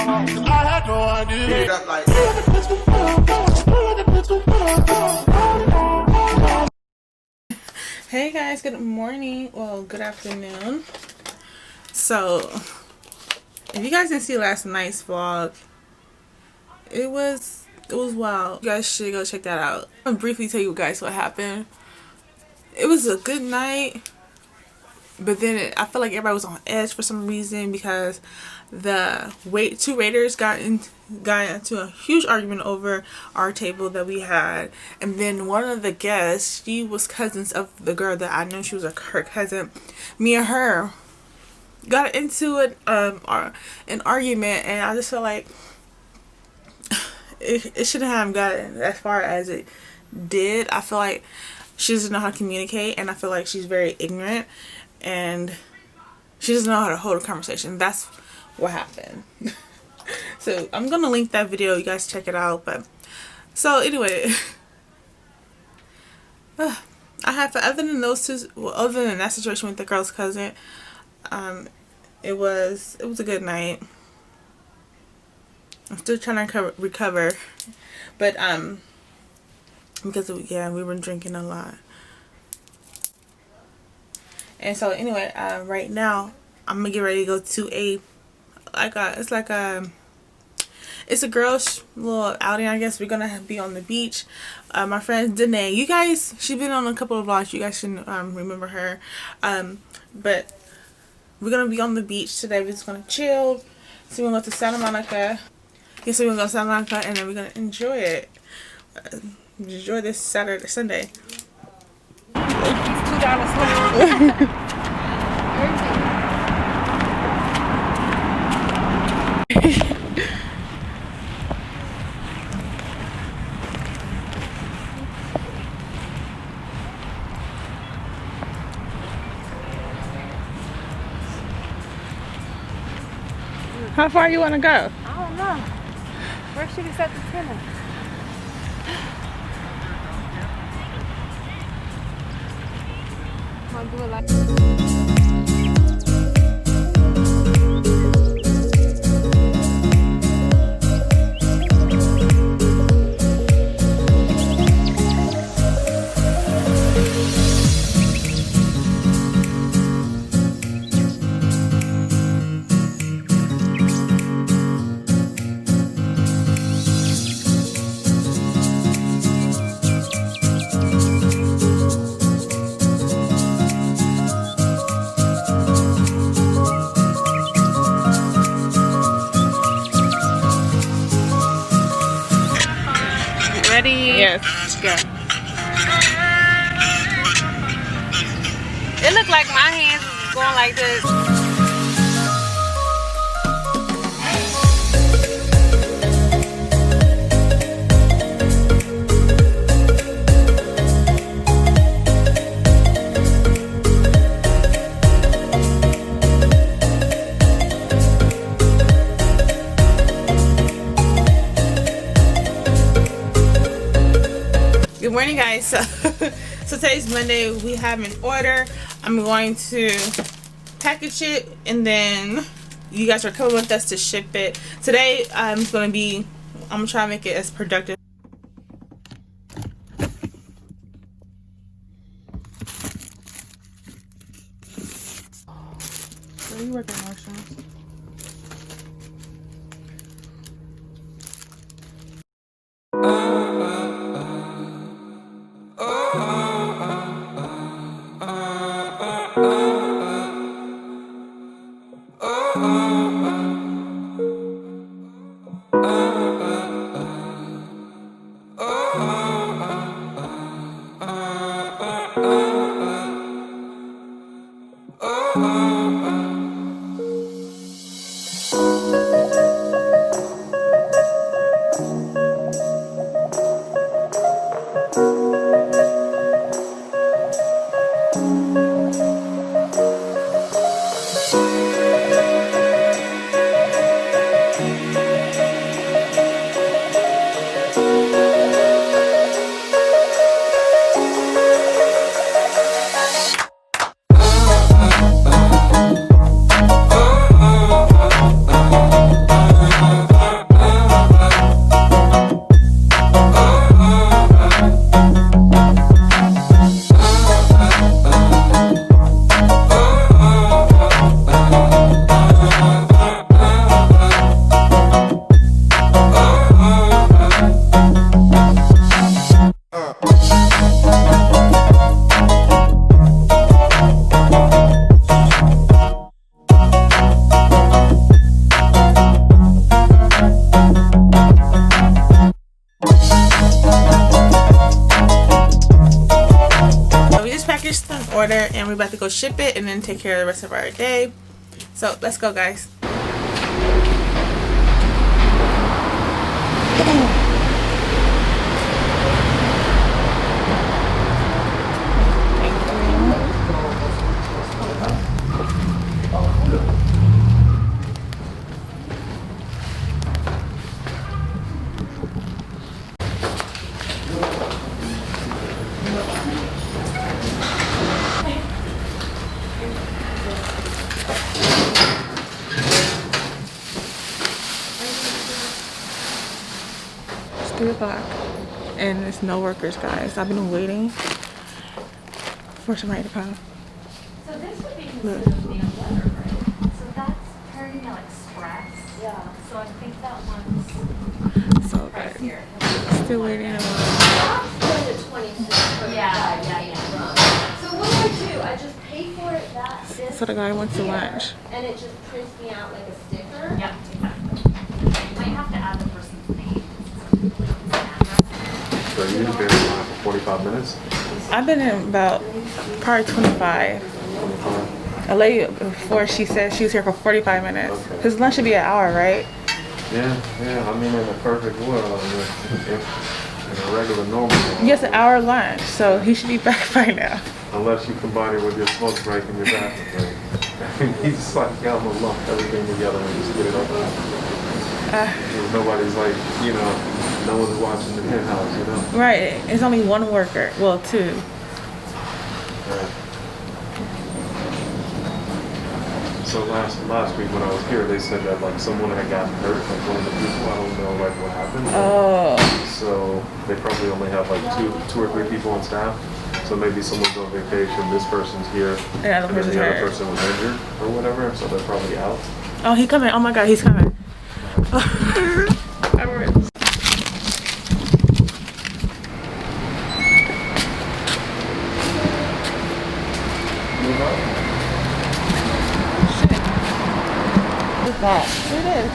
I had no idea. Up like Hey guys, good morning. Well, good afternoon. So, if you guys didn't see last night's vlog, it was wild. You guys should go check that out. I'm gonna briefly tell you guys what happened. It was a good night, but then I felt like everybody was on edge for some reason because the two waiters got into a huge argument over our table that we had, and then one of the guests, she was cousins of the girl that I knew, she was her cousin. Me and her got into an argument, and I just felt like it shouldn't have gotten as far as it did. I feel like she doesn't know how to communicate, and I feel like she's very ignorant, and she doesn't know how to hold a conversation. That's what happened. So I'm gonna link that video, you guys check it out. But so anyway, I have, other than those two, well, other than that situation with the girl's cousin, it was a good night. I'm still trying to recover, but because we were drinking a lot. And so anyway, right now I'm gonna get ready to go to it's a girls' little outing, I guess. We're gonna be on the beach. My friend Danae, you guys, she's been on a couple of vlogs, you guys should remember her. But we're gonna be on the beach today. We're just gonna chill. So we're gonna go to Santa Monica. Yeah, so we're gonna go to Santa Monica, and then we're gonna enjoy it. Enjoy this Sunday. $2 How far you want to go? I don't know. Where should we set the tennis? Want to do it like... Ready? Yes, go. It looked like my hands was going like this. Good morning, guys. So today's Monday. We have an order. I'm going to package it, and then you guys are coming with us to ship it. Today I'm gonna try to make it as productive. Where are you working, Marshall? we're about to go ship it and then take care of the rest of our day. So let's go, guys. It's 3 o'clock and there's no workers, guys. I've been waiting for somebody to come. So this would be considered to be a letter, right? So that's Terminal Express. Yeah. So I think that one's So right good. here. Still waiting in line. Yeah. So what do? I just pay for it this So the guy went to year, lunch. and it just prints me out like a sticker. Yeah, exactly. You might have to add the person's name. So you've been in line for 45 minutes? I've been in about probably 25. A lady before, she said she was here for 45 minutes. Okay. His lunch should be an hour, right? Yeah. I mean, in a perfect world, in a regular normal world. Yes, an hour lunch, so he should be back by now. Unless you combine it with your smoke break and your bathroom break. He's just like, yeah, I'm gonna lump everything together and just get it over. Nobody's like, no one's watching the penthouse, Right, it's only one worker. Well, 2. Right. So last week when I was here, they said that like someone had gotten hurt, like one of the people. I don't know like what happened. Oh. So they probably only have like two or three people on staff. So maybe someone's on vacation, this person's here, Another and then person's the other hurt. person was injured or whatever, so they're probably out. Oh, he coming. Oh my God, he's coming. What's that? Here it is.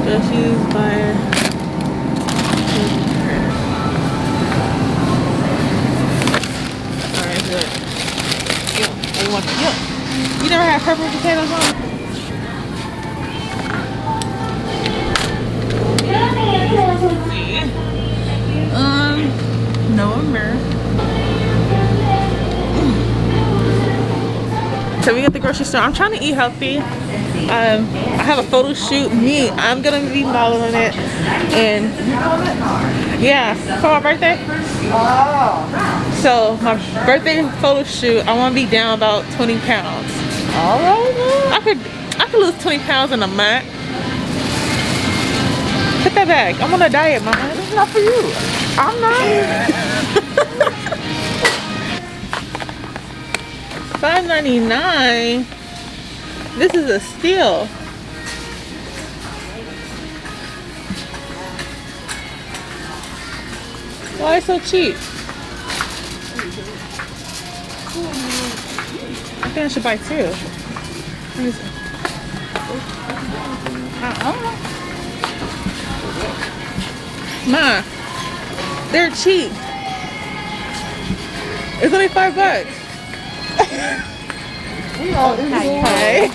Groceries by alright, good. You never had purple potatoes on? November. So we at the grocery store. I'm trying to eat healthy. I have a photo shoot. I'm gonna be modeling it, and yeah, for my birthday. So my birthday photo shoot, I want to be down about 20 pounds. All right, I could lose 20 pounds in a month. Put that back. I'm on a diet, mama. It's not for you. I'm not. $5.99. This is a steal. Why so cheap? I think I should buy 2. Let me see. Ma, they're cheap. It's only $5. Okay.